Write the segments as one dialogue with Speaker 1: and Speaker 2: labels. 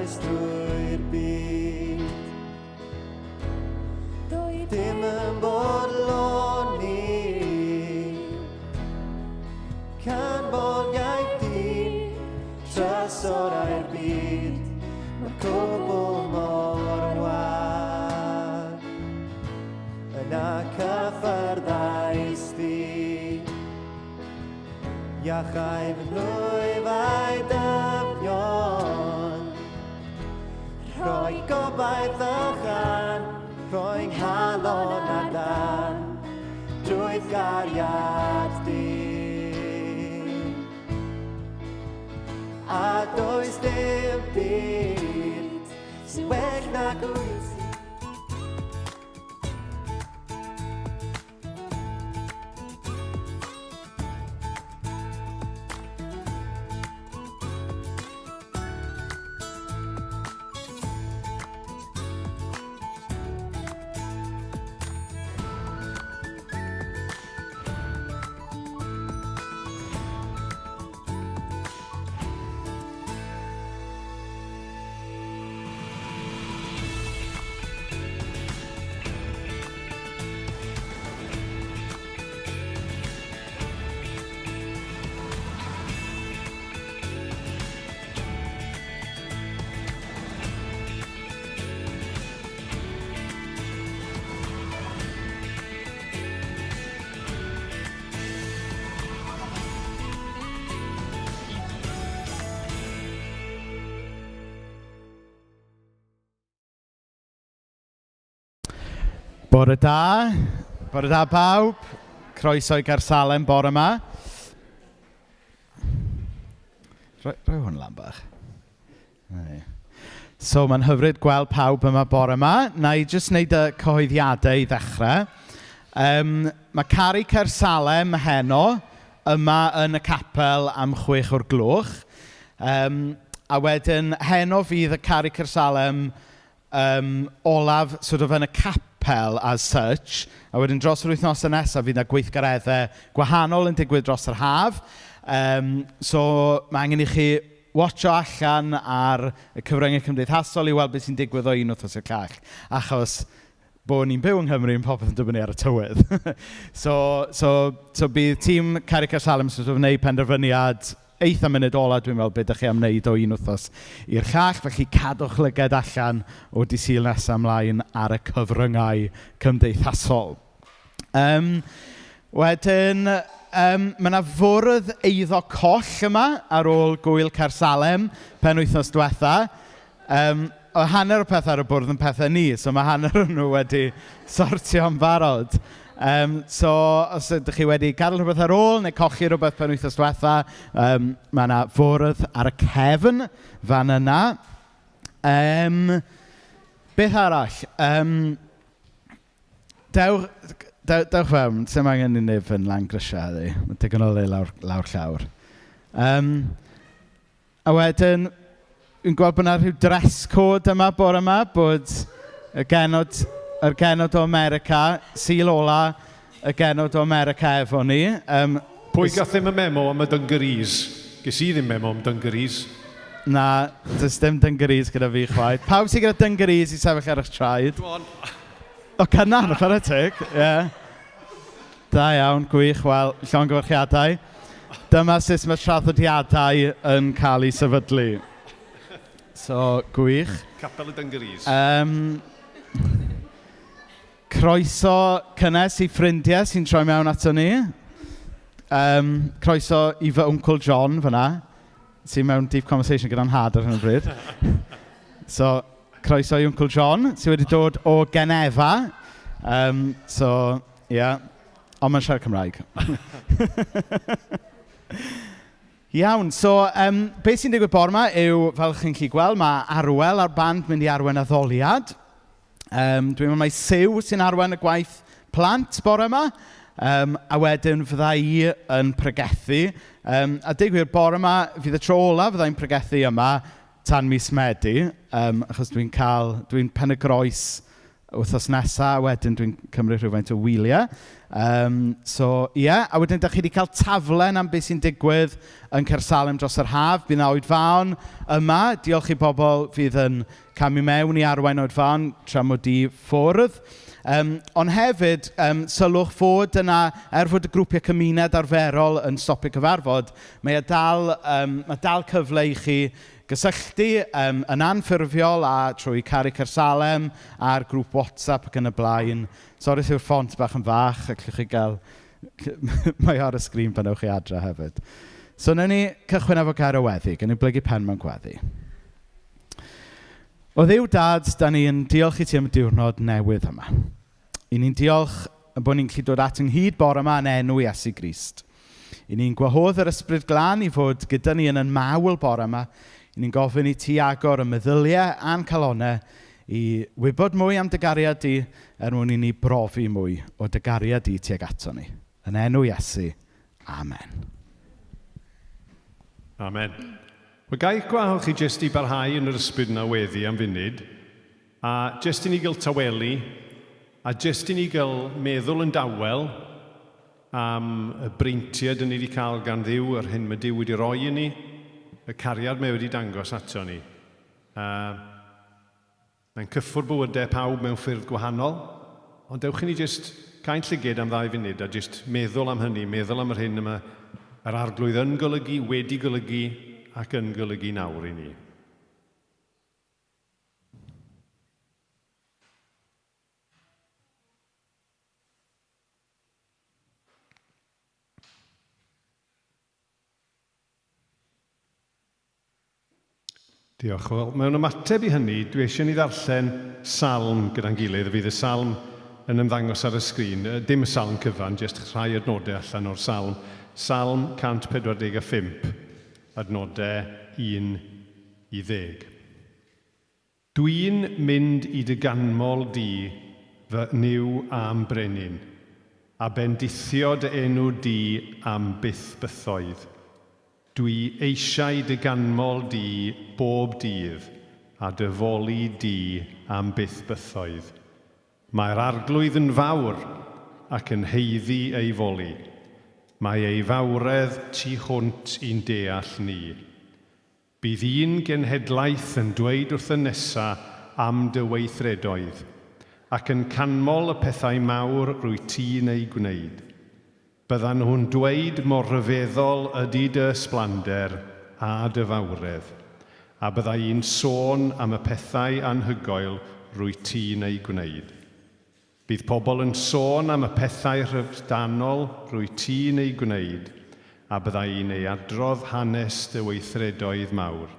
Speaker 1: paradise drwy'r byd. Dim yn bodlon ni, canfoliaeth di, trysorau'r byd, mae'r cwbl mor wag. Yna cyffyrddais di, iachau fy nwyfau dyfion, rhoi gobaith a chan, rhoi nghalon a dan, drwy gariad di. A does dim byd sy'n well nag wyt.
Speaker 2: Bore da pawb, croeso i Gersalem bore yma. Rhoi hwn lan bach. So mae'n hyfryd gweld pawb yma bore yma. Na i jyst wneud y cyhoeddiadau i ddechrau. Mae Cari Gersalem heno yma yn y capel am 6 o'r gloch. A wedyn heno fydd y Cari Gersalem olaf sort of yn y capel as such, a wedyn dros yr wythnosau nesaf fydd yna gweithgareddau gwahanol yn digwydd dros yr haf. So mae angen i chi watcho allan ar y cyfryngau cymdeithasol i weld beth sy'n digwydd o un wythnos i'r llall. Achos bod ni'n byw yng Nghymru yn popeth yn dibynnu ar y tywydd. so bydd tîm Cari Gersalem sort of wneud penderfyniad eitha munud ola, dwi'n meddwl, beth ydych chi am wneud o un wythnos i'r llall. Felly cadwch lyged allan o dydd Sul nesaf ymlaen ar y cyfryngau cymdeithasol. Wedyn, mae yna fwrdd eiddo coll yma ar ôl gwyl Gersalem pen wythnos diwetha. O hanner o pethau ar y bwrdd yn pethau ni, so mae hanner o nhw wedi sortio yn barod. So, os ydych chi wedi gadael rhywbeth ar ôl neu cochi rhywbeth pen wythnos diwetha, mae yna fwrdd ar y cefn fan yna. Beth arall? Dewch fewn, sy'n angen i nif yn lan grisiau heddi. Mae digon o le lawr llawr. A wedyn, yn gweld bod yna rhyw dress code yma bore yma, bod y genod o America, Sul ola, y genod o America efo ni.
Speaker 3: Pwy gath ddim y memo am y Dungarees? Ges i ddim memo am Dungarees.
Speaker 2: Na, does dim Dungarees gyda fi chwaith. Pawb sy'n gyda Dungarees i sefyll ar eich traed. O, cynnar, chwarae teg. Da iawn, gwych, wel, llongyfarchiadau. Dyma sut mae traddodiadau yn cael ei sefydlu. So, gwych.
Speaker 3: Capel y Dungarees.
Speaker 2: Croeso cynnes i ffrindiau sy'n troi mewn ato ni. Croeso i fy wncl John fyna, sy'n mewn deep conversation gyda'n had ar hyn o bryd. So, croeso i wncl John, sy'n wedi dod o Genefa. So, yeah, ond mae'n siarad Cymraeg. Iawn, so beth sy'n digwydd bore yma yw, fel chi'n gallu gweld, mae Arwel a'r band mynd i arwain addoliad. Dwi'n meddwl mai Siw sy'n arwain y gwaith plant bore yma, a wedyn fydda i yn pregethu. A digwydd bore yma, fydd y tro ola fydda i'n pregethu yma tan mis Medi, achos dwi'n pen y groes wythnos nesaf, wedyn dwi'n cymryd rhywfaint o wyliau. A wedyn, da chi wedi cael taflen am beth sy'n digwydd yn Caersalem dros yr haf. Bydd 'na oedfaon yma. Diolch i bobl fydd yn camu mewn i arwain oedfaon tra mod i ffwrdd. Ond hefyd, sylwch fod yna, fod y grwpiau cymuned arferol yn stopio cyfarfod, mae dal cyfle i chi gysylltu yn anffurfiol a trwy Caru Caersalem a'r grŵp WhatsApp ac yn y blaen. Sori yw'r ffont bach yn fach, ac chi gael... mae ar y sgrin pan ewch chi adre hefyd. So, wnawn ni cychwyn efo gair o weddi, gan i blygu pen mewn gweddi. O Dduw Dad, da ni'n diolch i ti am y diwrnod newydd yma. I ni'n diolch bod ni'n gallu dod at ynghyd bore yma yn enw Iesu Grist. I ni'n gwahodd yr Ysbryd Glân i fod gyda ni yn mawl bore yma. I ni'n gofyn i ti agor y meddyliau a'n calonnau i wybod mwy am dy gariad di mwyn i ni brofi mwy o dy gariad di tuag ato ni. Yn enw Iesu. Amen.
Speaker 3: Amen. Mae gai gwahodd chi jyst i barhau yn yr ysbryd na weddi am funud, a jyst i ni gael tawelu, a jyst i ni gael meddwl yn dawel am y breintiau dyn ni wedi cael gan Dduw, yr hyn mae Duw wedi roi i ni, y cariad mae wedi dangos ato ni. Mae'n cyffwrdd bywydau pawb mewn ffyrdd gwahanol, ond dewch i ni jyst cael llyged am 2 funud a jyst meddwl am hynny, meddwl am yr hyn yma, yr arglwydd yn golygu, wedi golygu ac yn golygu nawr i ni. Diolch. Wel, mewn ymateb i hynny, dwi eisiau ni ddarllen salm gyda'n gilydd. Fydd y salm yn ymddangos ar y sgrin. Dim y salm cyfan, jyst rhai adnodau allan o'r salm. Salm 145, adnodau 1 i 10. Dwi'n mynd i dy ganmol di, fy niw am brenin, a bendithio dy enw di am byth bythoedd. Dwi eisiau dy ganmol di bob dydd, a dyfoli di am byth bythoedd. Mae'r arglwydd yn fawr ac yn heiddi ei foli. Mae ei fawredd tu hwnt i'n deall ni. Bydd un genhedlaeth yn dweud wrth y nesa am dy weithredoedd, ac yn canmol y pethau mawr rwy ti'n ei gwneud. Byddan nhw'n dweud mor ryfeddol ydy dy ysblander a dy fawredd, a byddai un sôn am y pethau anhygoel rwy ti'n ei gwneud. Bydd pobl yn sôn am y pethau rhyfdanol rwy ti'n ei gwneud, a byddai un ei adrodd hanes dy weithredoedd mawr.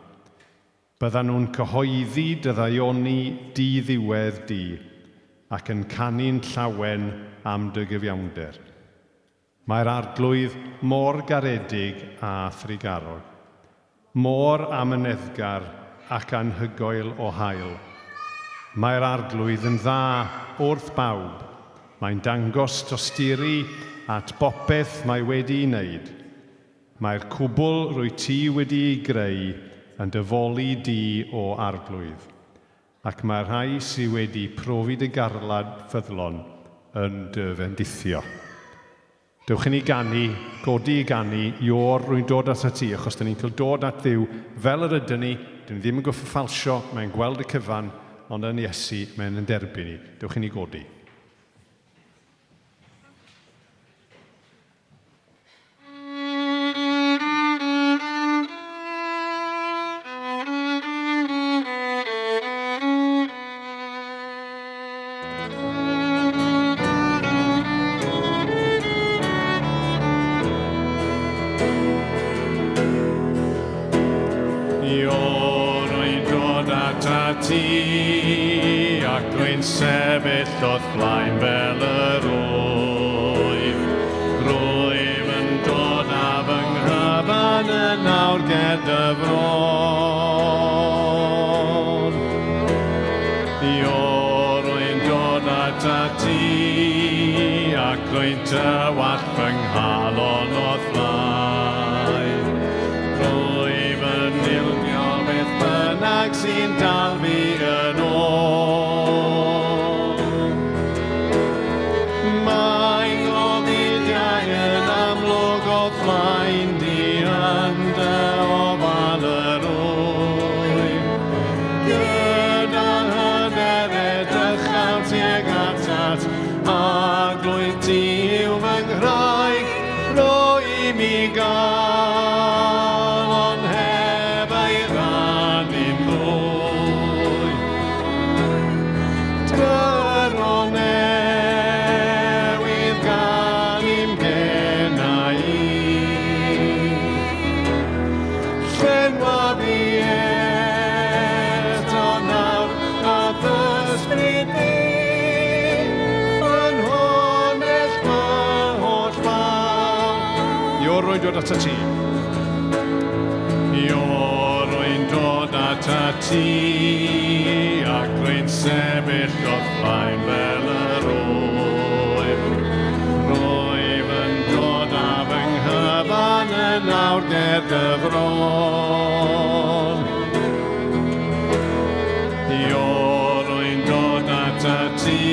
Speaker 3: Byddan nhw'n cyhoeddi dy ddaioni di-ddiwedd di, ac yn canu'n llawen am dy gyfiawnder. Mae'r arglwydd mor garedig a thrigarog, mor amyneddgar ac anhygoel o hael. Mae'r arglwydd yn dda wrth bawb. Mae'n dangos tosturi at bopeth mae wedi ei wneud. Mae'r cwbl rwy ti wedi ei greu yn dyfoli di o arglwydd, ac mae'r rhai sydd wedi profi dy garlad ffyddlon yn dy fendithio. Dewch i ni ganu, godi i ganu, Ior, rwy'n dod at ti, achos da ni'n cael dod at Dduw fel yr ydyn ni. Dyn ni ddim yn goffo ffalsio, mae'n gweld y cyfan, ond yn Iesu, mae'n yn derbyn ni. Dewch i ni godi.
Speaker 4: Sefyll o'th blaen fel yr wyf. Rwyf yn dod a fy nghyfan yn nawr ger dy fron. Rwy'n dod at ti ac rwy'n tywall fy nghalon o'th blaen. Rwyf yn ildio beth bynnag sy'n dal fi yn ôl.
Speaker 3: rwy'n dod at y ti.
Speaker 4: Rwy'n dod at y ti, ac rwy'n sefyll o'r blaen fel yr wyf. Rwyf yn dod â fy nghyfan yn awr ger gyfron. Rwy'n dod at y ti,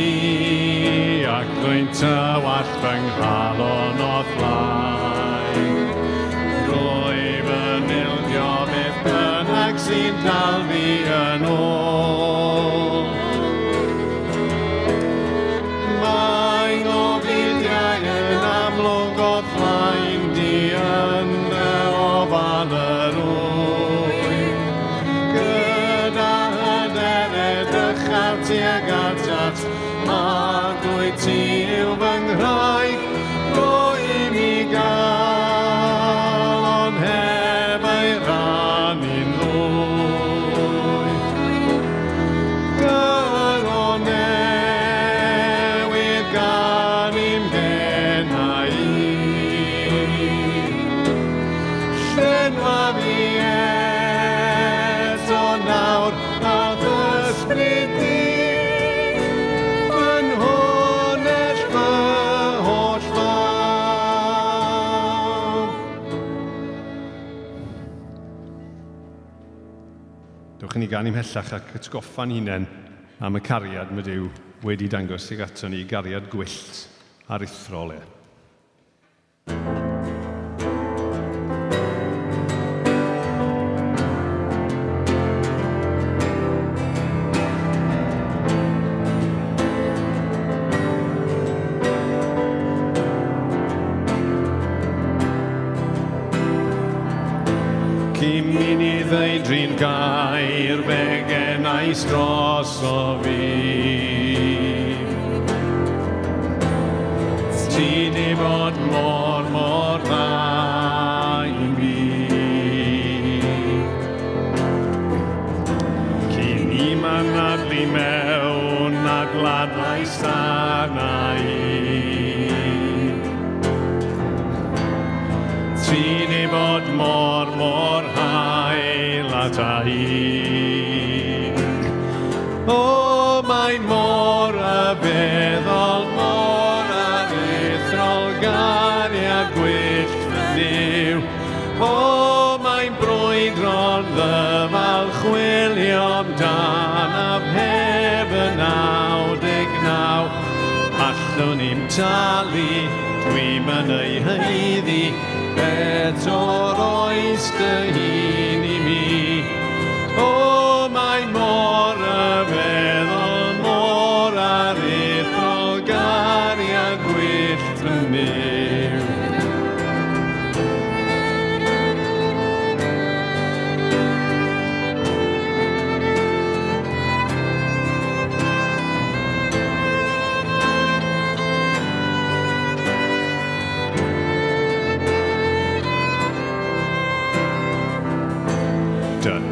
Speaker 4: ac rwy'n tywall fy nghalon o ddlaen. Rwyf yn ildio beth bynnag sy'n dal fi yn ôl. Mae ngofydiau yn amlwg o ddlaen di yn y ofal yr wyf. Gyda hyder edrych ar tuag at at, a dwyt ti yw fy nghraig, rwy'n i gael, ond heb ei rannu'n ddwy. Gyro newydd gan i'n genna i, llenwa fi eto nawr a ddysbryd di.
Speaker 3: Dewch ni gan i'n hellach ac atgoffa'n hunain am y cariad mae Duw wedi dangos ag ato ni, gariad gwyllt aruthrol e.
Speaker 4: Cym i ni ddeudrin gair fe gennais dros o fi. Ti di bod mor dda i mi. Cyn i ma'n adlu mewn a gladlais arna i. Ti di bod mor hael ata i. O, mae'n mor yfeddol, mor aruthrol, gariad gwyllt fy Dduw. O, mae'n brwydro'n ddyfal, chwilio amdanaf heb y 99. Allwn ni'n talu, dwi'm yn ei heiddi, o'r oes dy hun i mi. O, mae'n mor yfeddol, mor aruthrol, gariad gwyllt fy Dduw.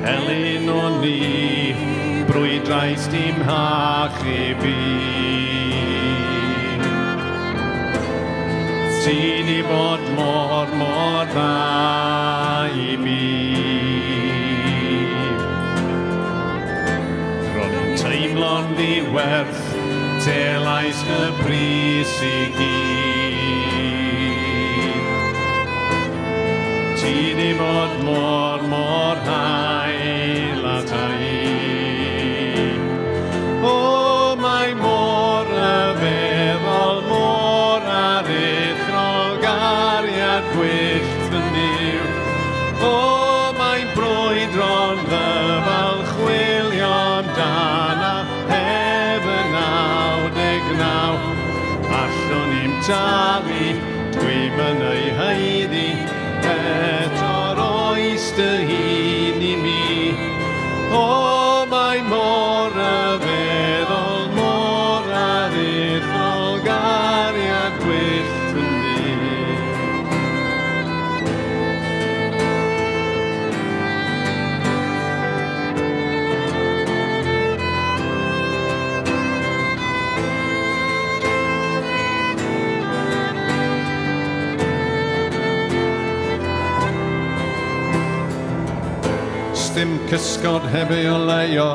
Speaker 4: Elin o ni, brwydrais dim hach i fi. Ti di bod mor dda i mi. Ro'n i'n teimlo'n ddiwerth, telais dy bris i gyd. Ti di bod mor hael ata i. O, mae mor yfeddol, mor aruthrol, gariad gwyllt fy Dduw. O, mae'n brwydro'n ddyfal, chwilio amdana heb y 99. Allwn ni'n talu, dwi'm yn ei heiddi, o'r oes dy hun i mi. O, mae'n mor yfeddol, mor aruthrol, gariad gwyllt fy Dduw. cysgod heb ei oleio,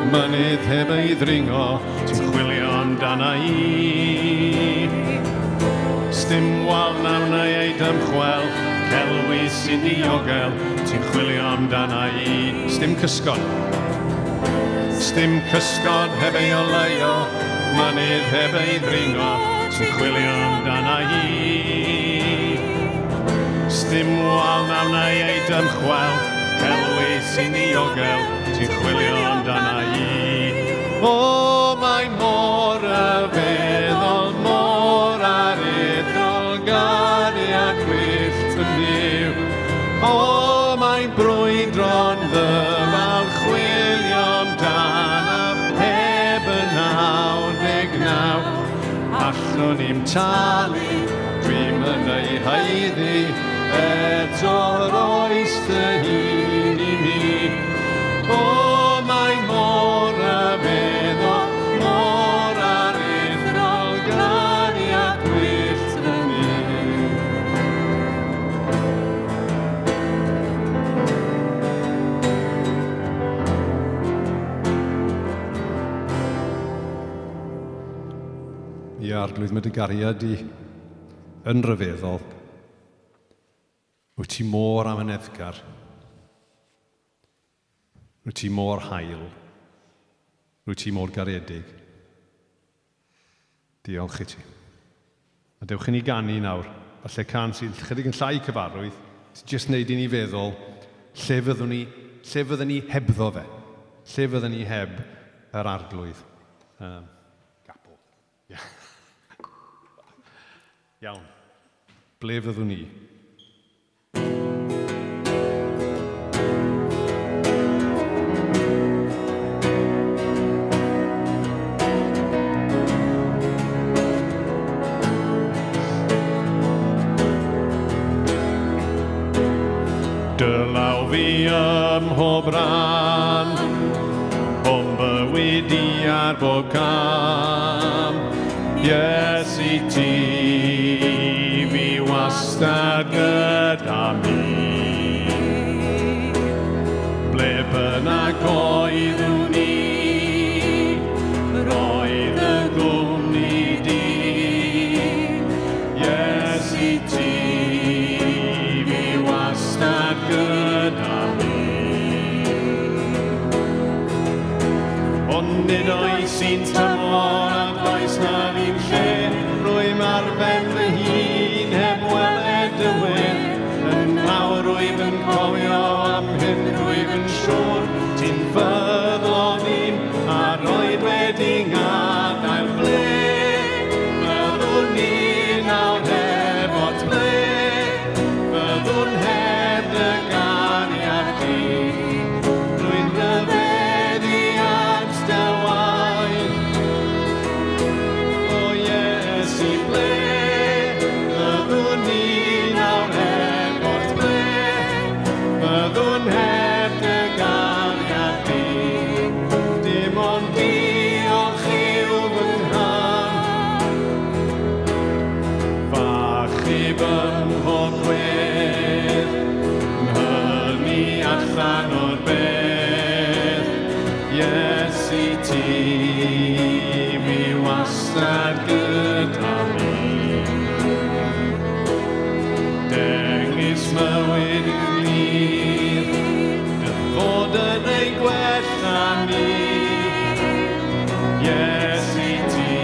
Speaker 4: mynydd heb ei ddringo, ti'n chwilio amdana i. Stym wal naw na ei dymchwel, celwi sy'n diogel, ti'n chwilio amdana i. Stym cysgod heb ei oleio, mynydd heb ei ddringo, ti'n chwilio amdana i. Stym wal naw na ei dymchwel, celwi sy'n diogel, ti'n chwilio amdana i. O, mae mor a feddwl, mor aruthrol, gari a gwyllt yn niw. O, mae'n brwydro'n ddyfal, chwilio amdana heb y 99. Allwn ni'n talu, dwi'n yn ei haeddu, eto'r oes dy hun i mi. O, mae mor a feddwl, mor aruthrol, gari a gwyllt yn niw.
Speaker 3: Ie, arglwydd meddyginiaeth i yn ryfeddol. Wyt ti mor amyneddgar. Wyt ti mor hael. Wyt ti mor garedig. Diolch i ti. A dewch i ni ganu nawr, falle can sy'n chydig yn llai cyfarwydd, sy'n jyst wneud i ni feddwl lle fyddwn ni hebddo fe. Lle fyddwn ni heb yr arglwydd. Gapel. Iawn. Ble fyddwn ni?
Speaker 4: Dylaw fi ym mhob ran, o'n bywyd i ar bob cam. Iesu ti, fi wastad gyda mi. Ble bynnag oeddwn ni, roedd y gwmni di. Iesu ti, fi wastad gyda mi. Ond nid oes sy'n tymor a does na ddim lle, rwy'n arfen fy hun heb weled y wyn. Yn nawr rwy'n yn cofio am hyn, rwy'n yn siŵr ti'n fyddlon i'n a roed wedi ngadael ble. Byddwn ni nawr heb ot ble, byddwn heb dy ganiad di. Rwy'n rhyfeddu at dy wain. O Iesu ble, byddwn ni nawr heb ot ble, byddwn heb dy ganiad di. Dim ond diolch i'w fy nghan. Fach i fy mhob gwedd, hynny allan o'r beth. Iesu ti, fi wastad gyda mi. Dengys mywyd i glir, dy fod yn ei gwella ni. Iesu ti,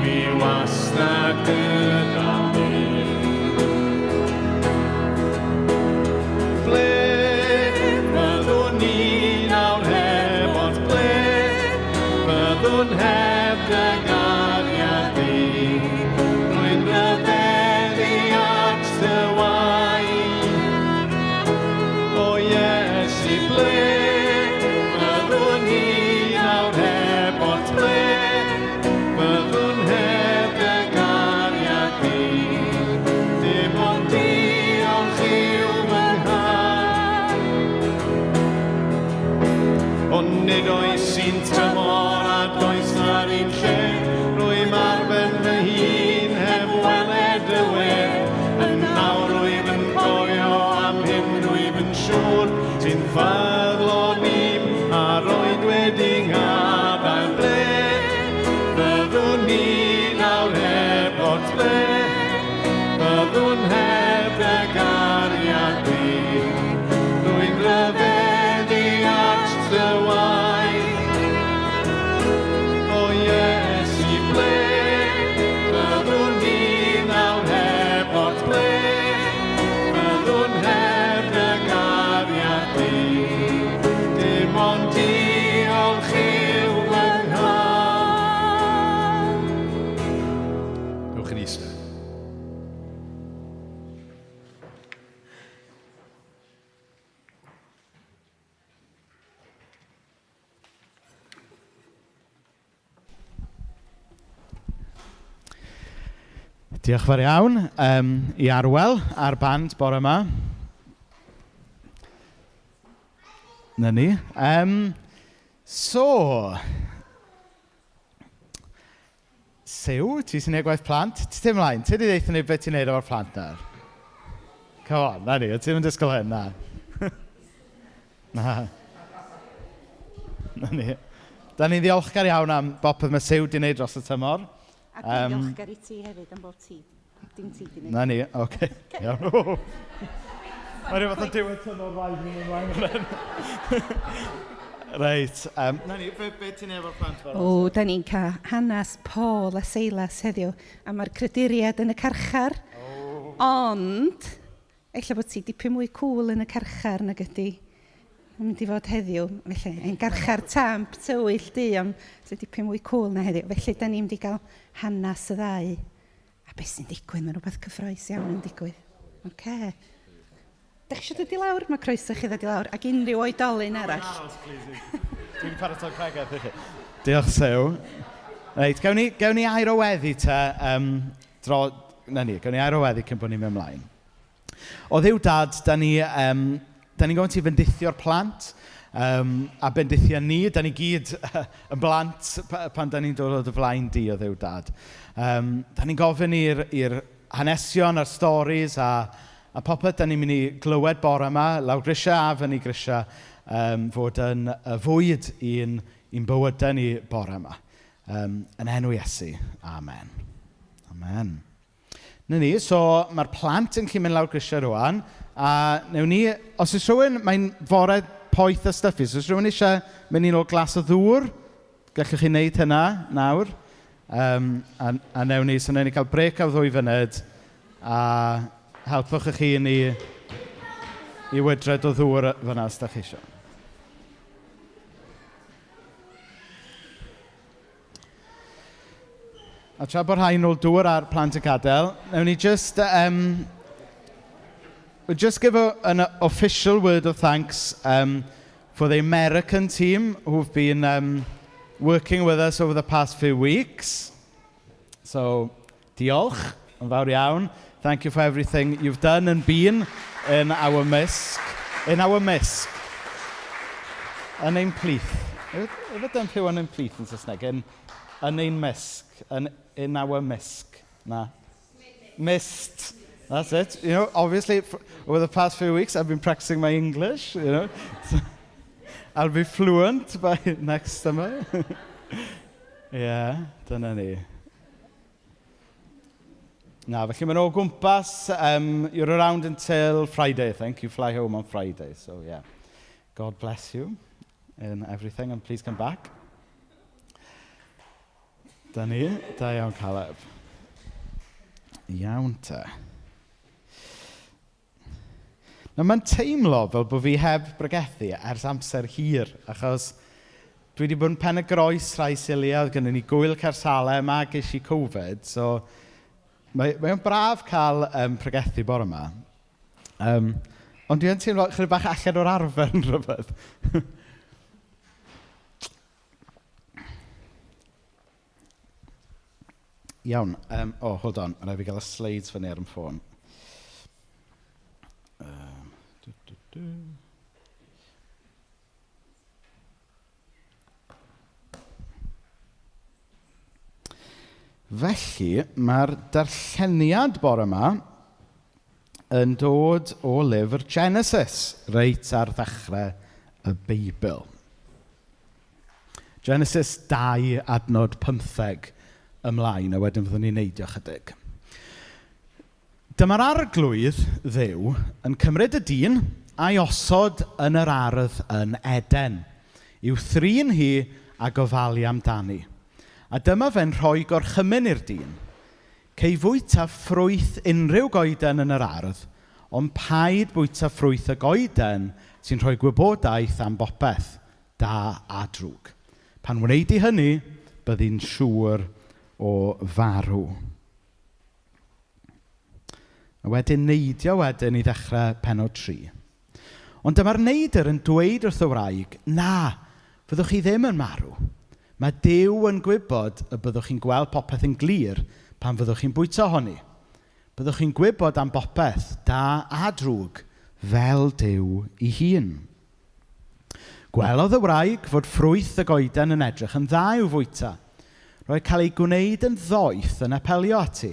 Speaker 4: fi wastad gyda mi. Ble byddwn ni nawr heb ot ble, byddwn heb dy ganiad di. Rwy'n rhyfeddu at dy wain. O Iesu ble, byddwn ni nawr heb ot ble, byddwn heb dy ganiad di. Dim ond diolch i'w fy nghan. Ond nid oes sy'n tymor a does na ddim lle, rwy'n arfen fy hun heb weled y wyn. Yn nawr rwy'n yn cofio am hyn, rwy'n yn siŵr ti'n ffordd.
Speaker 2: Diolch fawr iawn i Arwel a'r band bore yma. Na ni. Siw, ti sy'n neud gwaith plant? Ti ddim mlaen, ti wedi deithio ni beth ti'n neud o'r plant nawr? Come on, na ni, ti'n mynd disgwyl hyn, na. Na. Na ni. Da ni'n ddiolchgar iawn am bopeth mae Siw wedi neud dros y tymor.
Speaker 5: A dwi'n ddiolchgar i ti hefyd am bod ti. Dim ti wedi neud.
Speaker 2: Na ni, oce. Iawn. Mae'n rhywbeth o diwedd tymor rhaid ni'n ymlaen. Reit. Na ni, be ti'n efo plant fel?
Speaker 5: O, da ni'n cael hanes Paul a Silas heddiw. A mae'r creduriad yn y carchar. Ond, ella bod ti dipyn mwy cool yn y carchar nag ydy. Mae'n mynd i fod heddiw, felly, ein garchar tamp tywyll di, ond sy'n dipyn mwy cool na heddiw. Felly, da ni'n mynd i gael hanes y ddau. A beth sy'n digwydd, mae'n rhywbeth cyffroes iawn yn digwydd. Oce. Da chi eisiau dod i lawr? Mae croeso chi ddod i lawr. Ac unrhyw oedolyn arall.
Speaker 2: Dwi'n paratoi cregedd i chi. Diolch Siw. Reit, gawn ni air o weddi te. Gawn ni air o weddi cyn bod ni'n mynd ymlaen. O ddiw dad, da ni'n gofyn ti bendithio'r plant, a bendithio ni, da ni gyd yn blant pan da ni'n dod o dy flaen di o ddiw dad. Da ni'n gofyn i'r hanesion, a'r storis, a popeth da ni'n mynd i glywed bore yma, lawr grisia a fyny grisia, fod yn fwyd i'n bywydau ni bore yma. Yn enw Iesu. Amen. Amen. Na ni, so mae'r plant yn gallu mynd lawr grisia rwan, a newn ni, os ys rhywun, mae'n fore poeth o stuffi, os ys rhywun eisiau mynd i'n ôl glas o ddŵr, gallwch chi wneud hynna nawr, a newn ni, so newn ni cael brec o 2 funud, a helpwch chi i wydred o ddŵr fyna os da chi eisiau. A tra bod rhain ôl dŵr ar plant y gadael, newn ni just... We'll just give an official word of thanks for the American team who've been working with us over the past few weeks. So, diolch, yn fawr iawn. Thank you for everything you've done and been in our misg. In our misg. Yn ein plith. Efo dyn pwy yn ein plith yn Saesneg? Yn ein misg. In our misg. Na. Mist. That's it. You know, obviously, over the past few weeks, I've been practicing my English, you know. So I'll be fluent by next summer. Yeah, dyna ni. Na, felly mae'n o gwmpas. You're around until Friday, I think. You fly home on Friday, so yeah. God bless you in everything, and please come back. Da ni, da iawn Caleb. Iawn te. Nawr mae'n teimlo fel bod fi heb bregethu ers amser hir, achos dwi wedi bod yn pen y groes rhai siliau, oedd gynnu ni gwyl Cersalem a ges i Covid, so mae'n braf cael pregethu bore yma. Ond dwi'n teimlo chydig bach allan o'r arfer yn rhywbeth. Iawn, hold on, rhaid fi gael y slides fyny ar y ffôn. Felly, mae'r darlleniad bore yma yn dod o lyfr Genesis, reit ar ddechrau y Beibl. Genesis 2 adnod 15 ymlaen, a wedyn fyddwn ni'n neidio chydig. Dyma'r arglwydd Dduw yn cymryd y dyn a'i osod yn yr ardd yn Eden, i'w thrin hi a gofalu amdani. A dyma fe'n rhoi gorchymyn i'r dyn. Cei fwyta ffrwyth unrhyw goeden yn yr ardd, ond paid bwyta ffrwyth y goeden sy'n rhoi gwybodaeth am bopeth, da a drwg. Pan wneud i hynny, byddi'n siŵr o farw. A wedyn neidio wedyn i ddechrau pennod 3. Ond dyma'r neidr yn dweud wrth y wraig, na, fyddwch chi ddim yn marw. Mae Duw yn gwybod y byddwch chi'n gweld popeth yn glir pan fyddwch chi'n bwyta ohoni. byddwch chi'n gwybod am bopeth da a drwg fel Duw ei hun. Gwelodd y wraig fod ffrwyth y goeden yn edrych yn dda i'w fwyta. Roedd cael ei gwneud yn ddoeth yn apelio ati.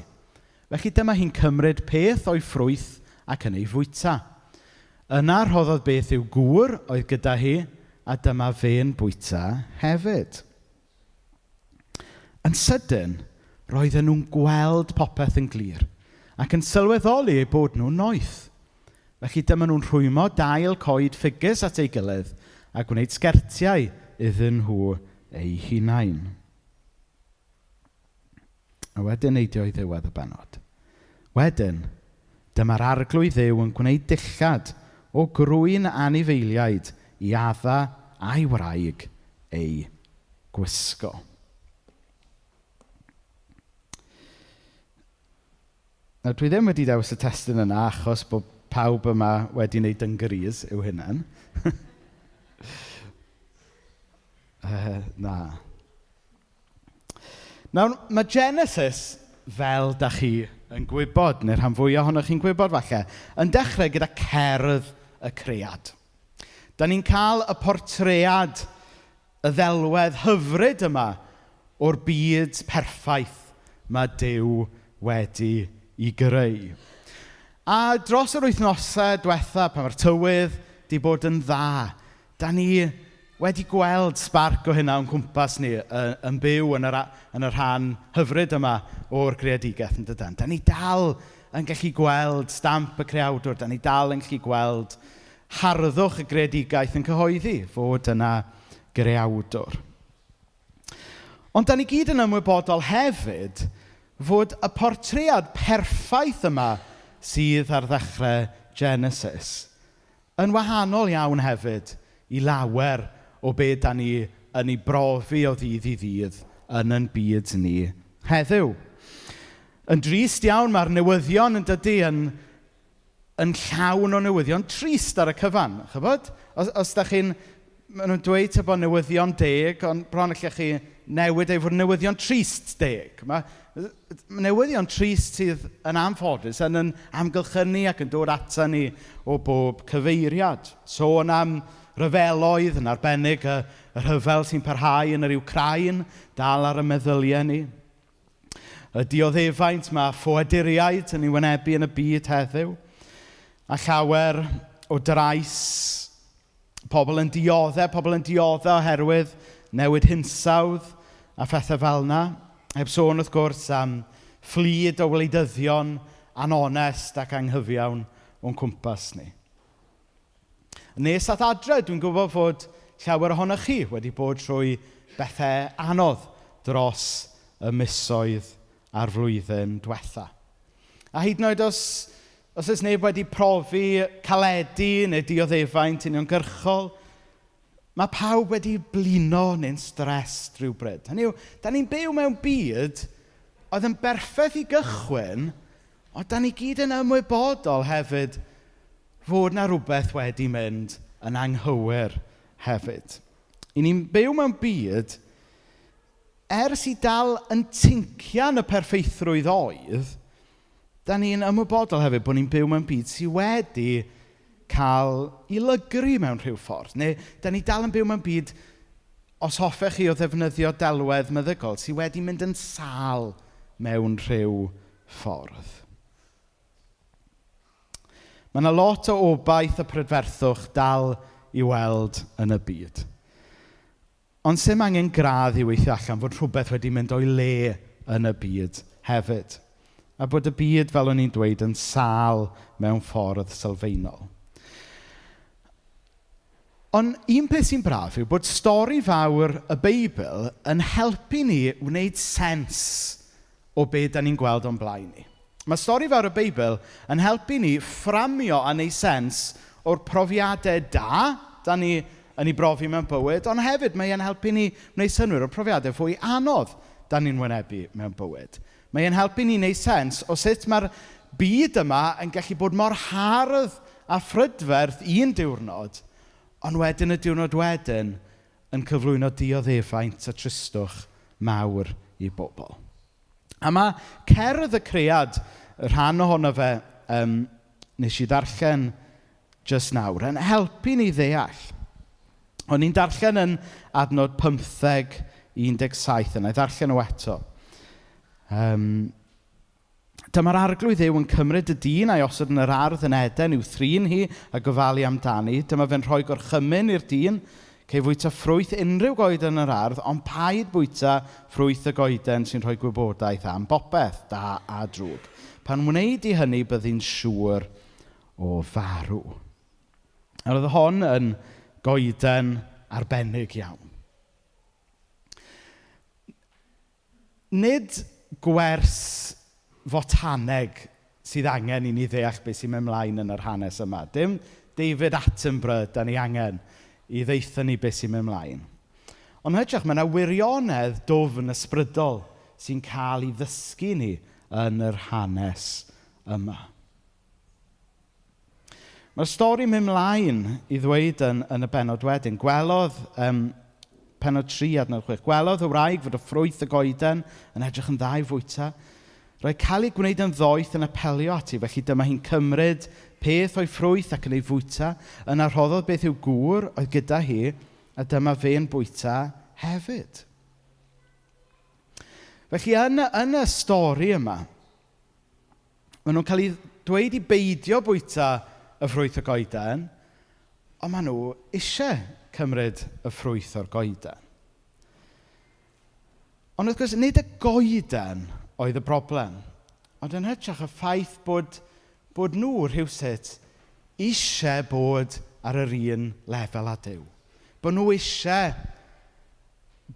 Speaker 2: Felly dyma hi'n cymryd peth o'i ffrwyth ac yn ei fwyta. Yna rhoddodd beth yw gŵr oedd gyda hi, a dyma fe'n bwyta hefyd. Yn sydyn, roedden nhw'n gweld popeth yn glir, ac yn sylweddoli eu bod nhw'n noeth. Felly dyma nhw'n rhwymo dail coed ffigys at ei gilydd, a gwneud sgertiau iddyn nhw eu hunain. A wedyn neidio i ddiwedd y benod. Wedyn, dyma'r arglwydd Dduw yn gwneud dillad o grwyn anifeiliaid i adda a'i wraig ei gwisgo. Nawr, dwi ddim wedi dewis y testyn yna achos bod pawb yma wedi wneud dyngrys yw hynna'n. Na. Nawr, mae Genesis, fel da chi yn gwybod, neu rhan fwyaf ohonoch chi'n gwybod falle, yn dechrau gyda cerdd y cread. Da ni'n cael y portread, y ddelwedd hyfryd yma o'r byd perffaith mae Duw wedi i greu. A dros yr wythnosau diwetha, pan mae'r tywydd di bod yn dda, da ni wedi gweld sbarc o hynna o'n cwmpas ni yn byw yn yr rhan hyfryd yma o'r creadigaeth yn dydyn. Da ni dal yn gallu gweld stamp y creawdwr, da ni dal yn gallu gweld harddwch y greadigaeth yn cyhoeddi fod yna greawdwr. Ond da ni gyd yn ymwybodol hefyd fod y portread perffaith yma sydd ar ddechrau Genesis yn wahanol iawn hefyd i lawer o beth da ni yn ei brofi o ddydd i ddydd yn ein byd ni heddiw. Yn drist iawn mae'r newyddion yn dydy yn llawn o newyddion trist ar y cyfan. Chybod? Os da chi'n, maen nhw'n dweud bod newyddion deg, ond bron allech chi newid ei fod newyddion trist deg. Mae newyddion trist sydd yn anffodus yn amgylchynu ac yn dod ata ni o bob cyfeiriad. Sôn am ryfeloedd yn arbennig y rhyfel sy'n parhau yn yr Wcrain, dal ar y meddyliau ni. Y dioddefaint mae ffoaduriaid yn ei wynebu yn y byd heddiw. A llawer o drais, pobl yn dioddau oherwydd newid hinsawdd a phethau fel yna. Heb sôn wrth gwrs am fflyd o wleidyddion anonest ac anghyfiawn o'n cwmpas ni. Nes at adre, dwi'n gwybod fod llawer ohonoch chi wedi bod trwy bethau anodd dros y misoedd a'r flwyddyn diwetha. A hyd yn oed os oes neb wedi profi caledu neu dioddefaint uniongyrchol, mae pawb wedi blino neu'n stres rhywbryd. Hynny yw, da ni'n byw mewn byd oedd yn berffaith i gychwyn, ond da ni gyd yn ymwybodol hefyd fod na rhywbeth wedi mynd yn anghywir hefyd. I ni'n byw mewn byd, ers i dal yn tincian y perffeithrwydd oedd, da ni'n ymwybodol hefyd bod ni'n byw mewn byd sydd wedi cael ei lygru mewn rhyw ffordd. Neu da ni dal yn byw mewn byd, os hoffech chi o ddefnyddio delwedd meddygol, sydd wedi mynd yn sâl mewn rhyw ffordd. Mae yna lot o obaith a prydferthwch dal i weld yn y byd. Ond sy'n angen gradd i weithio allan fod rhywbeth wedi mynd o'i le yn y byd hefyd. A bod y byd, fel o'n i'n dweud, yn sâl mewn ffordd sylfaenol. Ond un peth sy'n braf yw bod stori fawr y Beibl yn helpu ni wneud sens o beth da ni'n gweld o'n blaen ni. Mae stori fawr y Beibl yn helpu ni fframio a wneud sens o'r profiadau da ni yn ei brofi mewn bywyd, ond hefyd mae e'n helpu ni wneud synwyr o'r profiadau fwy anodd da ni'n wynebu mewn bywyd. Mae e'n helpu ni wneud sens o sut mae'r byd yma yn gallu bod mor hardd a ffrydferth un diwrnod, ond wedyn y diwrnod wedyn yn cyflwyno dioddefaint a tristwch mawr i bobl. A mae cerdd y cread rhan ohono fe nes i ddarllen just nawr yn helpu ni ddeall. O'n i'n darllen yn adnod 15-17 yna, i ddarllen o eto. Dyma'r arglwydd Dduw yn cymryd y dyn a'i osod yn yr ardd yn Eden i'w thrin hi a gofalu amdani. Dyma fe'n rhoi gorchymyn i'r dyn, cei fwyta ffrwyth unrhyw goeden yn yr ardd, ond paid bwyta ffrwyth y goeden sy'n rhoi gwybodaeth am bopeth, da a drwg. Pan wneud i hynny byddi'n siŵr o farw. Oedd hon yn goeden arbennig iawn. Nid gwers fotaneg sydd angen i ni ddeall beth sy'n mynd mlaen yn yr hanes yma. Dim David Attenborough da ni angen i ddeitha ni beth sy'n mynd mlaen. Ond hydrach, mae yna wirionedd dofn ysbrydol sy'n cael ei ddysgu ni yn yr hanes yma. Mae'r stori mynd mlaen i ddweud yn y benod wedyn. Gwelodd, penod 3 adnod 6, gwelodd y wraig fod y ffrwyth y goeden yn edrych yn dda i fwyta. Roedd cael ei gwneud yn ddoeth yn apelio ati, felly dyma hi'n cymryd peth o'i ffrwyth ac yn ei fwyta, yna rhoddodd beth yw gŵr oedd gyda hi, a dyma fe'n bwyta hefyd. Felly yn y stori yma, maen nhw'n cael ei dweud i beidio bwyta y ffrwyth y goeden, ond maen nhw eisiau cymryd y ffrwyth o'r goeden. Ond wrth gwrs, nid y goeden oedd y broblem, ond yn hytrach y ffaith bod nhw rhywsut eisiau bod ar yr un lefel â Duw. Bod nhw eisiau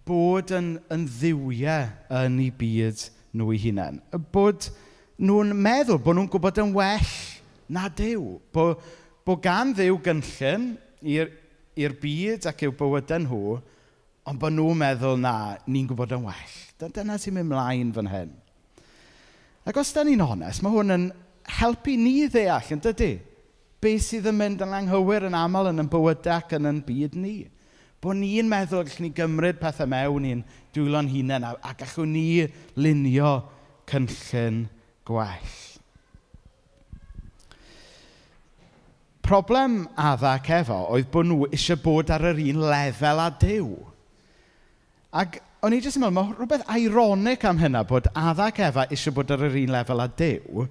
Speaker 2: bod yn dduwiau yn eu byd nhw eu hunain. Bod nhw'n meddwl bod nhw'n gwybod yn well na Duw. Bod gan Dduw gynllun i'r byd ac i'w bywydau nhw, ond bod nhw'n meddwl na ni'n gwybod yn well. Dyna sy'n mynd mlaen fan hyn. Ac os da ni'n onest, mae hwn yn helpu ni ddeall, yn dydy? Beth sydd yn mynd yn anghywir yn aml yn bywydau ac yn byd ni. Bod ni'n meddwl gallwn ni gymryd pethau mewn i'n dwylo'n hunain a gallwn ni lunio cynllun gwell. Problem Adda ac Efa oedd bod nhw eisiau bod ar yr un lefel â Duw. Ac o'n i jyst yn meddwl, mae rhywbeth ironic am hynna bod Adda ac Efa eisiau bod ar yr un lefel â Duw,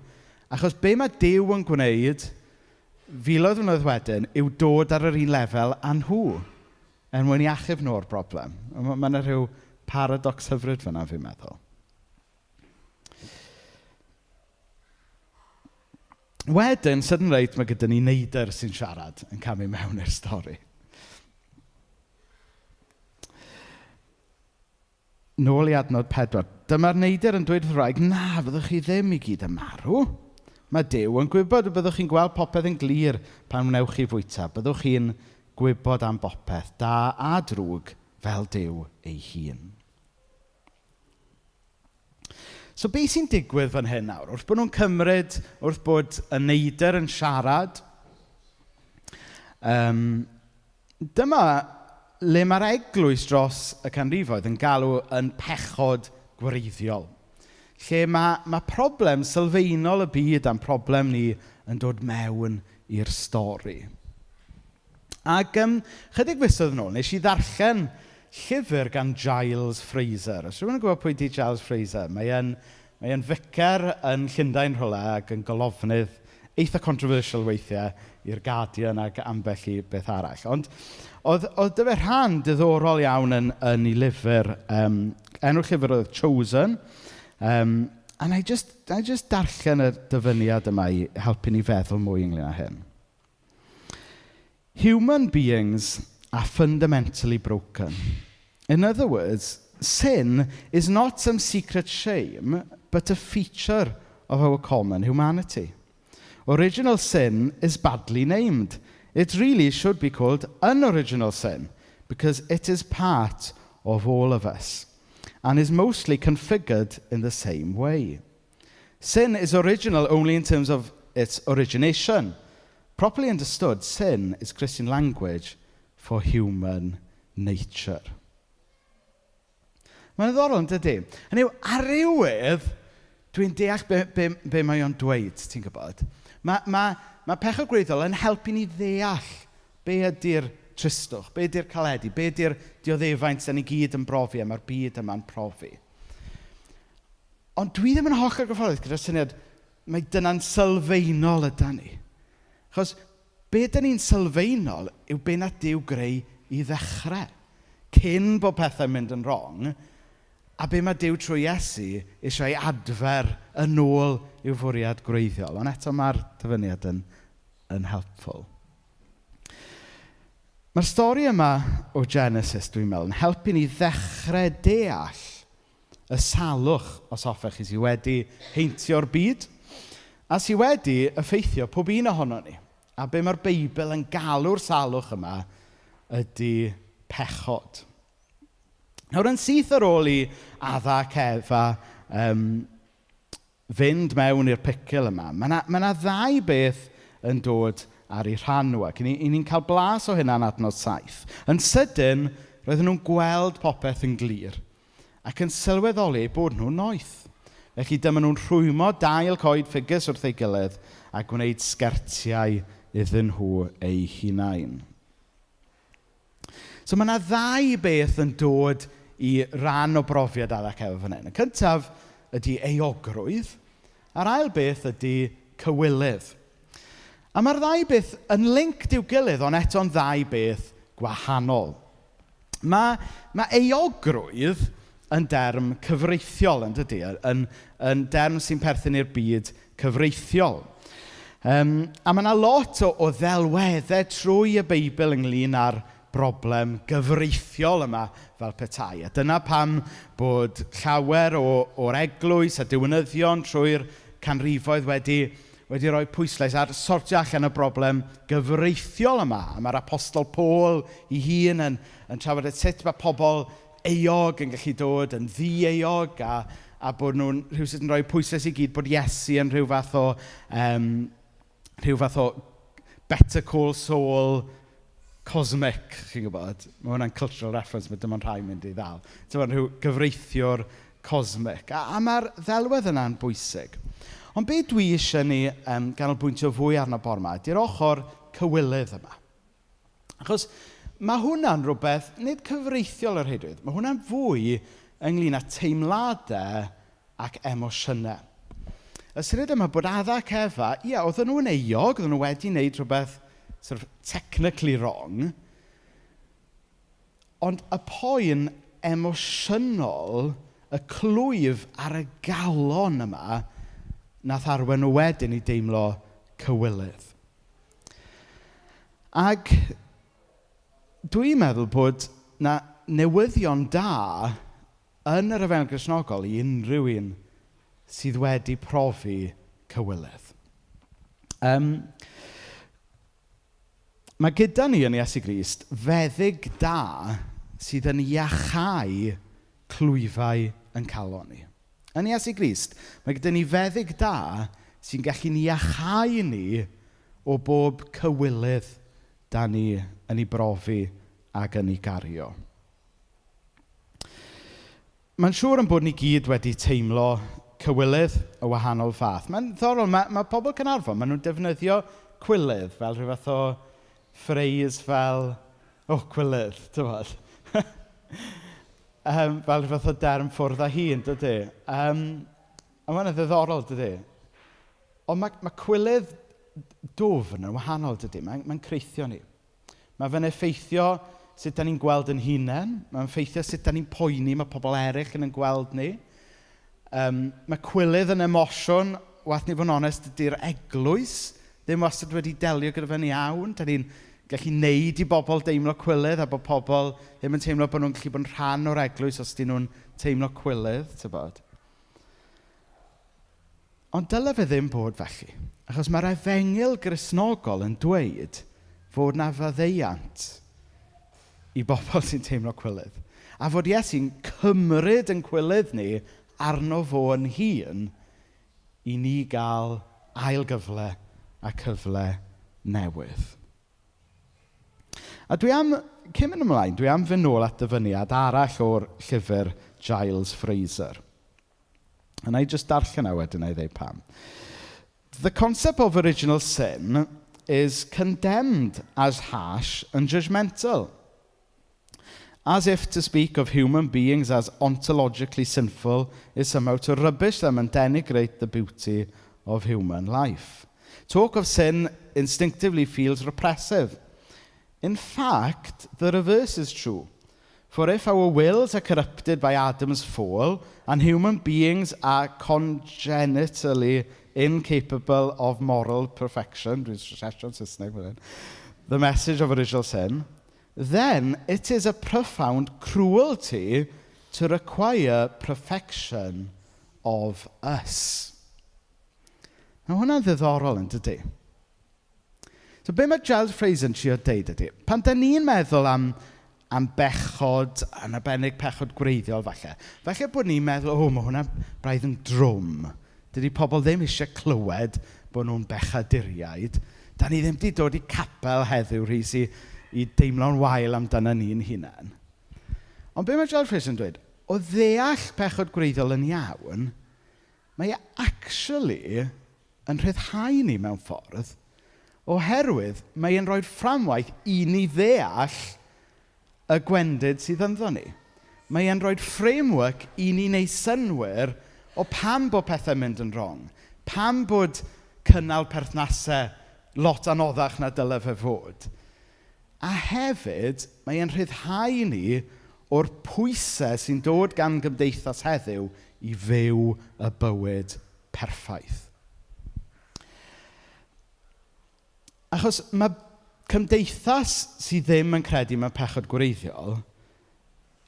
Speaker 2: achos be mae Duw yn gwneud filoedd mlynedd wedyn yw dod ar yr un lefel â nhw mwyn i achub nhw'r broblem. Mae yna rhyw paradox hyfryd fyna, fi'n meddwl. Wedyn, sydyn reit, mae gyda ni neidr sy'n siarad yn camu mewn i'r stori. Nôl i adnod 4. Dyma'r neidr yn dweud wrth wraig, na, fyddwch chi ddim i gyd yn marw. Mae Duw yn gwybod y byddwch chi'n gweld popeth yn glir pan wnewch chi fwyta. Byddwch chi'n gwybod am bopeth, da a drwg fel Duw ei hun. So beth sy'n digwydd fan hyn nawr? Wrth bod nhw'n cymryd, wrth bod y neidr yn siarad, dyma le mae'r eglwys dros y canrifoedd yn galw yn pechod gwreiddiol. Lle mae problem sylfaenol y byd am problem ni yn dod mewn i'r stori. Ac chydig fisoedd yn ôl, nes i ddarllen llyfr gan Giles Fraser. Os rhywun yn gwybod pwy di Giles Fraser? Mae'n ficer yn Llundain rhywle ac yn golofnydd eitha controversial weithiau i'r Guardian ac ambell i beth arall. Ond oedd dyfa rhan diddorol iawn yn ei lyfr, enw'r llyfr oedd Chosen, a na i just darllen y dyfyniad yma i helpu ni feddwl mwy ynglyn â hyn. Human beings are fundamentally broken. In other words, sin is not some secret shame, but a feature of our common humanity. Original sin is badly named. It really should be called unoriginal sin, because it is part of all of us, and is mostly configured in the same way. Sin is original only in terms of its origination. Properly understood, sin is Christian language for human nature. Mae'n ddiddorol yn dydy. Hynny yw, ar ryw wedd, dwi'n deall be mae o'n dweud, ti'n gwybod. Mae pechod gwreiddiol yn helpu ni ddeall be ydy'r tristwch, be ydy'r caledu, be ydy'r dioddefaint sy'n ni gyd yn brofi, mae'r byd yma'n profi. Ond dwi ddim yn hollol gyfforddus gyda'r syniad mae dyna'n sylfaenol yda ni. Achos be dyn ni'n sylfaenol yw be na Duw greu i ddechrau. Cyn bod pethau'n mynd yn wrong, a be mae Duw trwy Iesu eisiau ei adfer yn ôl i'w fwriad gwreiddiol. Ond eto mae'r dyfyniad yn helpful. Mae'r stori yma o Genesis, dwi'n meddwl, yn helpu ni ddechrau deall y salwch, os hoffech chi, sydd wedi heintio'r byd, a sydd wedi effeithio pob un ohono ni. A be mae'r Beibl yn galw'r salwch yma ydy pechod. Nawr, yn syth ar ôl i Adda ac Efa fynd mewn i'r picil yma, mae yna ddau beth yn dod ar ei rhan nhw. Ac i ni'n cael blas o hynna'n adnod 7. Yn sydyn, roedden nhw'n gweld popeth yn glir, ac yn sylweddoli bod nhw'n noeth. Felly dyma nhw'n rhwymo dail coed ffigus wrth ei gilydd a gwneud sgertiau iddyn nhw eu hunain. So mae yna ddau beth yn dod i ran o brofiad Adda ac Efa fan hyn. Y cyntaf ydy euogrwydd, a'r ail beth ydy cywilydd. A mae'r ddau beth yn linked i'w gilydd, ond eto'n ddau beth gwahanol. Mae euogrwydd yn derm cyfreithiol, yn dydy, yn derm sy'n perthyn i'r byd cyfreithiol. A mae yna lot o ddelweddau trwy y Beibl ynglyn â'r broblem gyfreithiol yma fel petai. A dyna pam bod llawer o'r eglwys a diwynyddion trwy'r canrifoedd wedi rhoi pwyslais ar sortio allan y broblem gyfreithiol yma. A mae'r apostol Paul ei hun yn trafod sut mae pobl euog yn gallu dod yn ddi-euog a bod nhw'n rhywsut yn rhoi pwyslais i gyd bod Iesu yn rhyw fath o better call Saul cosmic, chi'n gwybod. Mae hwnna'n cultural reference, mae dim ond rhai mynd i ddal. Mae'n rhyw gyfreithiwr cosmic. A mae'r ddelwedd yna'n bwysig. Ond be dwi eisiau ni ganolbwyntio fwy arno bore yma, ydy'r ochr cywilydd yma. Achos mae hwnna'n rhywbeth, nid cyfreithiol yr heidrwydd, mae hwnna'n fwy ynglyn â teimladau ac emosiynau. Y syniad yma bod Adda ac Efa, oedden nhw'n euog, oedden nhw wedi wneud rhywbeth sort of technically wrong, ond y poen emosiynol, y clwyf ar y galon yma, nath arwen nhw wedyn i deimlo cywilydd. Ac dwi'n meddwl bod na newyddion da yn yr Efengyl Gristnogol i unrhyw un sydd wedi profi cywilydd. Mae gyda ni yn Iesu Grist feddyg da sydd yn iachau clwyfau yn calon ni. Yn Iesu Grist, mae gyda ni feddyg da sy'n gallu ni iachau ni o bob cywilydd da ni yn ei brofi ac yn ei gario. Mae'n siŵr yn bod ni gyd wedi teimlo cywilydd o wahanol fath. Mae'n ddiddorol, mae pobl Caernarfon, maen nhw'n defnyddio cywilydd fel rhyw fath o phrase fel, cywilydd, ti'n bod? Fel rhyw fath o derm ffwrdd â hun, dydy. A mae'n ddiddorol, dydy. Ond mae cywilydd dwfn yn wahanol, dydy. Mae'n creithio ni. Mae fe'n effeithio sut da ni'n gweld yn hunain. Mae'n effeithio sut da ni'n poeni mae pobl eraill yn gweld ni. Mae cywilydd yn emosiwn, wath ni fod yn onest, ydy'r eglwys ddim wastad wedi delio gyda fe'n iawn. Da ni'n gallu neud i bobl deimlo cywilydd a bod pobl ddim yn teimlo bod nhw'n gallu bod yn rhan o'r eglwys os dyn nhw'n teimlo cywilydd, tybod. Ond dyle fe ddim bod felly. Achos mae'r Efengyl Gristnogol yn dweud fod na faddeuant i bobl sy'n teimlo cywilydd. A fod Iesu'n cymryd yn cywilydd ni arno fo yn hun i ni gael ail gyfle a cyfle newydd. A cyn mynd ymlaen, dwi am fynd nôl at dyfyniad arall o'r llyfr Giles Fraser. And I just darllen o wedyn I ddweud pam. The concept of original sin is condemned as harsh and judgmental, as if to speak of human beings as ontologically sinful is somehow to rubbish them and denigrate the beauty of human life. Talk of sin instinctively feels repressive. In fact, the reverse is true. For if our wills are corrupted by Adam's fall, and human beings are congenitally incapable of moral perfection, the message of original sin, then it is a profound cruelty to require perfection of us. Mae hwnna'n ddiddorol yn dydi? So be mae Giles Fraser yn trio deud ydy, pan da ni'n meddwl am bechod, yn arbennig pechod gwreiddiol falle bod ni'n meddwl, mae hwnna braidd yn drwm. Dydy pobl ddim eisiau clywed bod nhw'n bechaduriaid. Da ni ddim wedi dod i capel heddiw Rhys i deimlo'n wael amdano ni'n hunain. Ond be mae Giles Fraser yn dweud, o ddeall pechod gwreiddiol yn iawn, mae actually yn rhyddhau ni mewn ffordd, oherwydd mae'n rhoi fframwaith i ni ddeall y gwendid sydd ynddo ni. Mae'n rhoi framework i ni wneud synwyr o pam bod pethau'n mynd yn wrong, pam bod cynnal perthnasau lot anoddach na dylai fe fod. A hefyd, mae'n rhyddhau ni o'r pwysau sy'n dod gan gymdeithas heddiw i fyw y bywyd perffaith. Achos mae cymdeithas sydd ddim yn credu mewn pechod gwreiddiol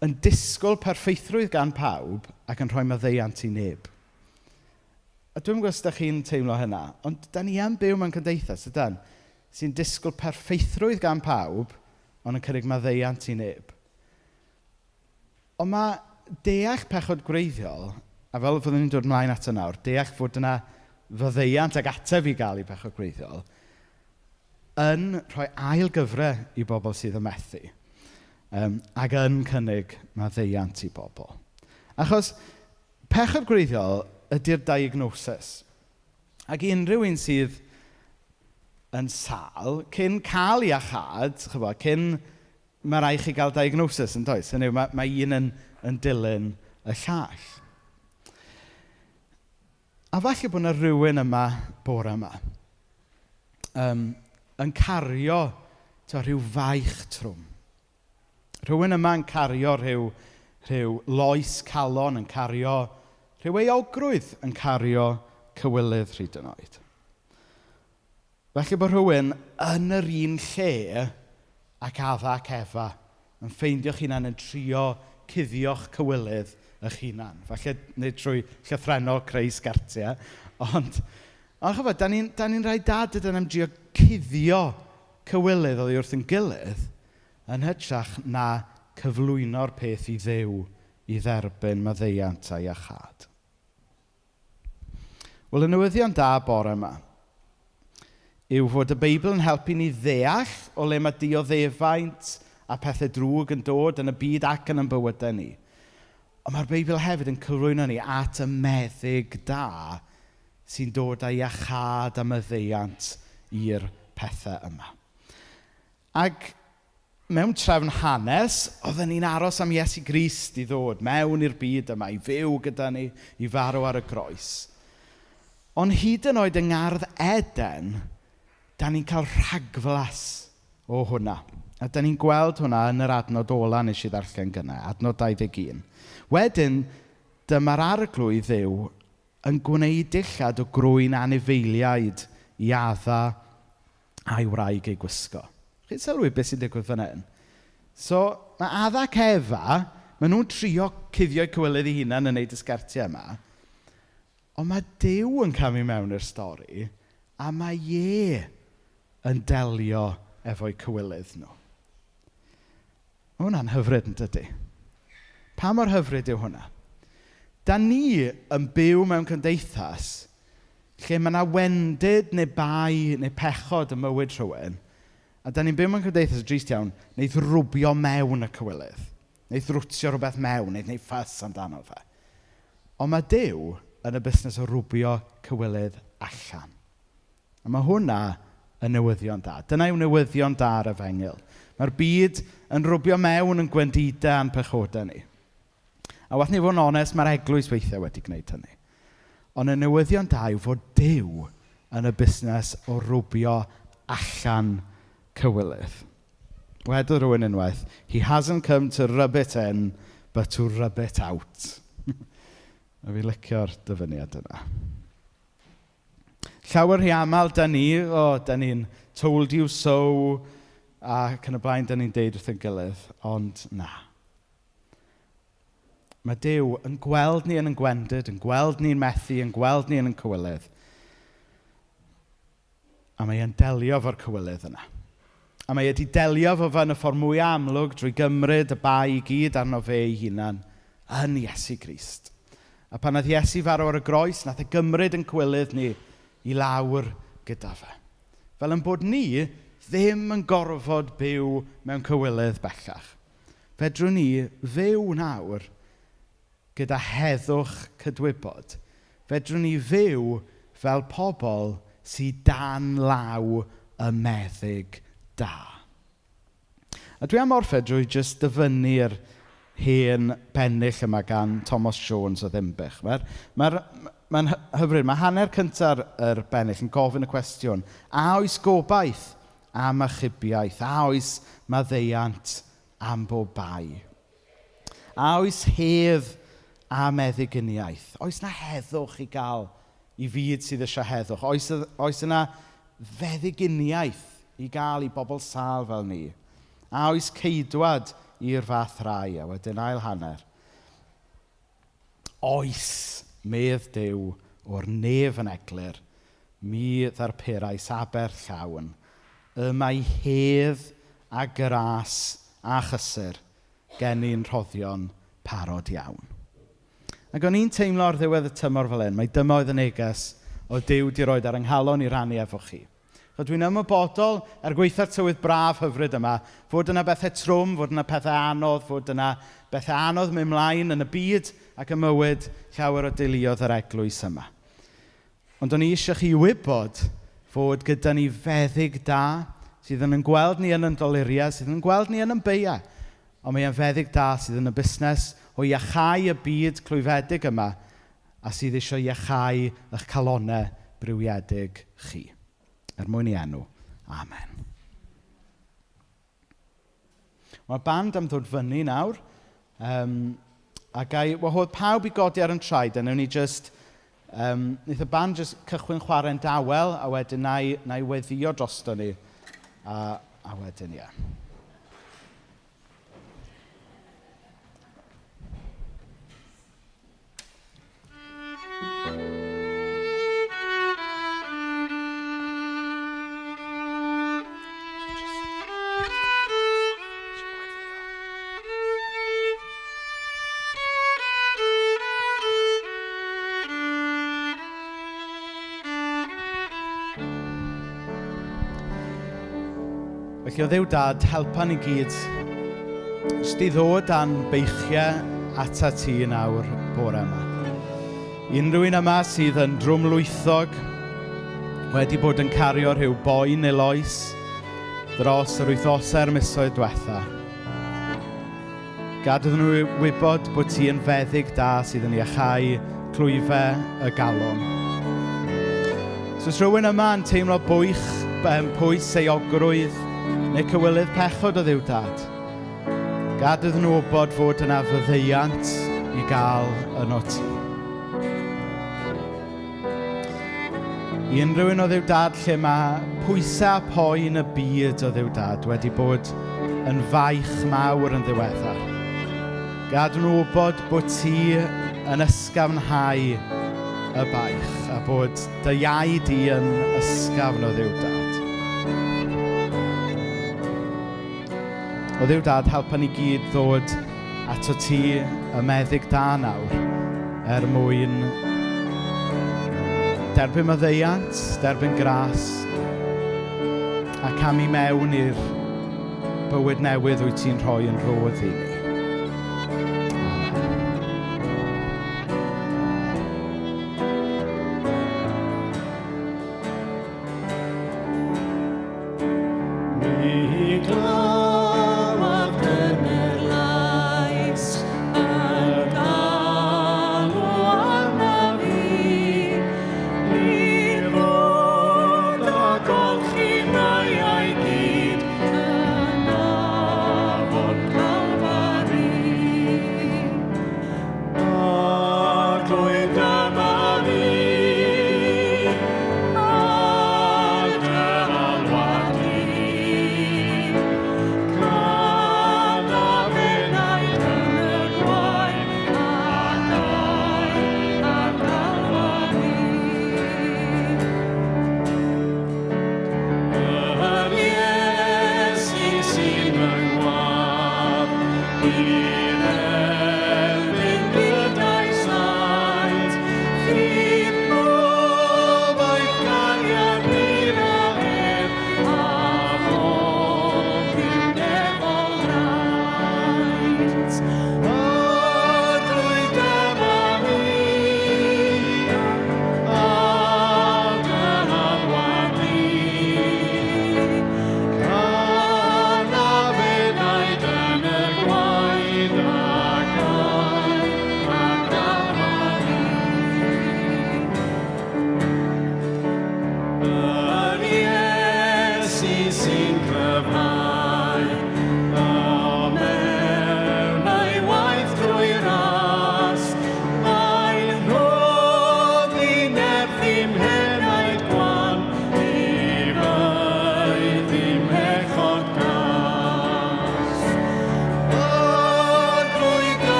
Speaker 2: yn disgwyl perfeithrwydd gan pawb ac yn rhoi maddeuant i neb. A dwi'n gwybod os ydych chi'n teimlo hynna, ond da ni yn byw mewn cymdeithas, ydyn, sy'n disgwyl perfeithrwydd gan pawb ond yn cynnig maddeuant i neb. Ond mae deall pechod gwreiddiol, a fel fyddwn ni'n dod ymlaen ato nawr, deall fod yna faddeuant ag ateb i gael i pechod gwreiddiol, yn rhoi ail gyfrau i bobl sydd yn methu, ac yn cynnig maddeuant i bobl. Achos pechod gwreiddiol ydy'r diagnosis. Ac i unrhyw un sydd yn sal, cyn cael iachau, cyn mae rai chi gael diagnosis yn does. Hynny yw, mae un yn dilyn y llall. A falle bod yna rhywun yma bore yma yn cario rhyw faich trwm. Rhywun yma yn cario rhyw lois calon, yn cario rhyw euogrwydd, yn cario cywilydd hyd yn oed. Felly bod rhywun yn yr un lle ac adda ac efa yn ffeindio'ch hunan yn trio cuddio'ch cywilydd eich hunan. Felly nid trwy llythrenol creu sgertiau, ond chyfod, da ni'n rhoi dad ydyn am drio cuddio cywilydd oddi wrth yn gilydd yn hytrach na cyflwyno'r peth i ddew i dderbyn maddeuant a iachad. Wel, y newyddion da bore yma yw fod y Beibl yn helpu ni ddeall o le mae dioddefaint a pethau drwg yn dod yn y byd ac yn bywydau ni. Ond mae'r Beibl hefyd yn cyflwyno ni at y meddyg da sy'n dod â iachad a maddeuant i'r pethau yma. Ac mewn trefn hanes, oedden ni'n aros am Iesu Grist i ddod mewn i'r byd yma, i fyw gyda ni, i farw ar y groes. Ond hyd yn oed yng ngardd Eden, da ni'n cael rhagflas o hwnna. A da ni'n gweld hwnna yn yr adnod ola nes i ddarllen gyna, adnod 21. Wedyn, dyma'r arglwydd Dduw yn gwneud dillad o grwyn anifeiliaid i adda a'i wraig ei gwisgo. Chi'n sylwi beth sy'n digwydd fan hyn? So, mae adda ac Efa, maen nhw'n trio cuddio'u cywilydd ei hunan yn neud y sgertiau yma, ond mae Duw yn camu mewn i'r stori, a mae yn delio efo'u cywilydd nhw. Mae hwnna'n hyfryd yn dydi? Pa mor hyfryd yw hwnna? Da ni yn byw mewn cymdeithas lle mae yna wendid neu bai neu pechod yn mywyd rhywun, a da ni'n byw mewn cymdeithas drist iawn, neu ddrwbio mewn y cywilydd, neu ddrwtio rhywbeth mewn, neu ffys amdano fe. Ond mae Duw yn y busnes o rwbio cywilydd allan. A mae hwnna yn newyddion da. Dyna yw newyddion da ar y fengil. Mae'r byd yn rwbio mewn yn gwendidau a'n pechodau ni. A wath ni fod yn onest, mae'r eglwys weithiau wedi gwneud hynny. Ond y newyddion da yw fod Duw yn y busnes o rwbio allan cywilydd. Wedodd rhywun unwaith, he hasn't come to rub it in, but to rub it out. A fi licio'r dyfyniad yna. Llawer rhy aml dyn ni'n told you so, ac yn y blaen dyn ni'n deud wrth ein gilydd, ond na. Mae Duw yn gweld ni yn ein gwendid, yn gweld ni'n methu, yn gweld ni yn ein cywilydd. A mae e'n delio fo'r cywilydd yna. A mae wedi delio fo fan y ffordd mwy amlwg drwy gymryd y bai i gyd arno fe ei hunan yn Iesu Grist. A pan oedd Iesu farw ar y groes, nath e gymryd yn cywilydd ni i lawr gyda fe. Fel yn bod ni ddim yn gorfod byw mewn cywilydd bellach. Fedrwn ni fyw nawr gyda heddwch cydwybod. Fedrwn ni fyw fel pobl sydd dan law y meddyg da. A dwi am orffen drwy jyst dyfynnu'r hen bennill yma gan Thomas Jones o Ddimbych. Mae'n hyfryd, mae hanner cyntaf yr bennill yn gofyn y cwestiwn, a oes gobaith am achubiaeth, a oes maddeuant am bob bai? A oes hedd a meddyginiaeth? Oes na heddwch i gael i fyd sydd eisiau heddwch? Oes yna feddyginiaeth i gael i bobl sal fel ni? A oes ceidwad i'r fath rai? A wedyn ail hanner. Oes, medd Duw o'r nef yn eglur, mi ddarperais aber llawn, y mae hedd a gras a chysur gen i'n rhoddion parod iawn. Ac o'n i'n teimlo ar ddiwedd y tymor fel hyn, mae dyma oedd y neges o Duw di roed ar ynghalon i rannu efo chi. Dwi'n ymwybodol gweithio'r tywydd braf hyfryd yma, fod yna bethau trwm, fod yna pethau anodd, fod yna bethau anodd mynd mlaen yn y byd ac y mywyd llawer o deuluodd yr eglwys yma. Ond o'n i eisiau chi wybod fod gyda ni feddyg da sydd yn gweld ni yn doluriau, sydd yn gweld ni yn beia. Ond mae e'n feddyg da sydd yn y busnes o iachau y byd clwyfedig yma a sydd eisiau iachau eich calonnau brywiedig chi. Mwyn i enw. Amen. Mae'r band am ddod fyny nawr. A gai wahodd pawb i godi ar yn traed. A newn ni just... Neith y band just cychwyn chwarae'n dawel a wedyn na i weddio drosto ni. A wedyn, ie. Felly o Dduw Dad, helpa ni gyd jyst i ddod â'n beichiau ata ti nawr bore yma. Unrhyw un yma sydd yn drwmlwythog, wedi bod yn cario rhyw boen neu loes dros yr wythnosau'r misoedd diwetha. Gadw nhw wybod bod ti yn feddyg da sydd yn iachau clwyfau y galon. Os rhywun yma yn teimlo pwys euogrwydd neu cywilydd pechod o Dduw Dad, gadw nhw wybod fod yna fyddeiant i gael yno ti. I unrhyw un o Dduw Dad lle mae pwysau a poen y byd o Dduw Dad wedi bod yn faich mawr yn ddiweddar. Gadw nhw wybod bod ti yn ysgafnhau y baich a bod dy iau di yn ysgafn o Dduw Dad. O Dduw Dad, helpa ni gyd ddod ato ti y meddyg da nawr mwyn derbyn maddeuant, derbyn gras a camu mewn i'r bywyd newydd wyt ti'n rhoi yn rhodd i ni.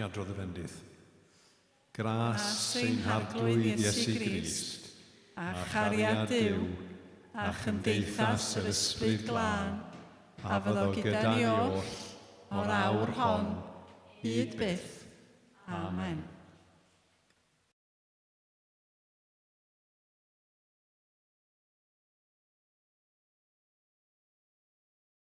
Speaker 3: mi adrodd y fendydd. Gras ein harglwydd Iesu Grist, a chariad Duw, a chymdeithas yr ysbryd glân, a fyddo gyda ni oll, o'r awr hon, hyd byth. Amen.